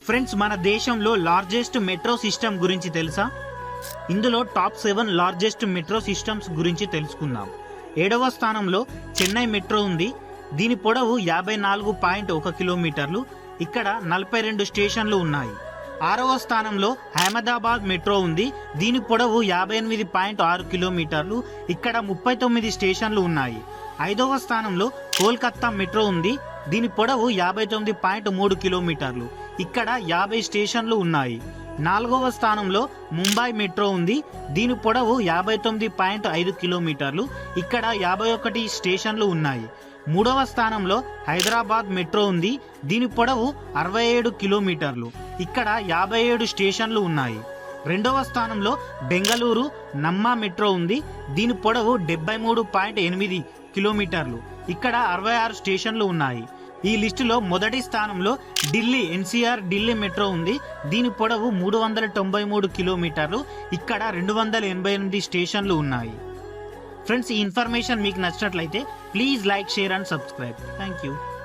Friends, మన దేశంలో largest metro system గురించి తెలుసా? ఇందులో టాప్ 7 లార్జెస్ట్ మెట్రో సిస్టమ్స్ గురించి తెలుసుకుందాం. 7వ స్థానంలో చెన్నై మెట్రో ఉంది. దీని పొడవు 54.1 కిలోమీటర్లు. ఇక్కడ 42 స్టేషన్లు ఉన్నాయి. 6వ స్థానంలో అహ్మదాబాద్ మెట్రో ఉంది. దీని పొడవు 58.6 కిలోమీటర్లు. ఇక్కడ 39 స్టేషన్లు ఉన్నాయి. 5వ స్థానంలో కోల్కతా మెట్రో ఉంది. దీని పొడవు 59.3 కిలోమీటర్లు. ఇక్కడ 50 స్టేషన్లు ఉన్నాయి. 4వ స్థానంలో ముంబై మెట్రో ఉంది. దీని పొడవు 59.5 కిలోమీటర్లు. ఇక్కడ 51 స్టేషన్లు ఉన్నాయి. 3వ స్థానంలో హైదరాబాద్ మెట్రో ఉంది. దీని పొడవు 67 కిలోమీటర్లు. ఇక్కడ 57 స్టేషన్లు ఉన్నాయి. 2వ స్థానంలో బెంగళూరు నమ్మా మెట్రో ఉంది. దీని పొడవు 73.8 కిలోమీటర్లు. ఇక్కడ 66 స్టేషన్లు ఉన్నాయి. ఈ లిస్టులో మొదటి స్థానంలో ఢిల్లీ ఎన్సీఆర్ ఢిల్లీ మెట్రో ఉంది. దీని పొడవు 393 కిలోమీటర్లు. ఇక్కడ 288 స్టేషన్లు ఉన్నాయి. ఫ్రెండ్స్, ఈ ఇన్ఫర్మేషన్ మీకు నచ్చినట్లయితే please like, share and subscribe. Thank you.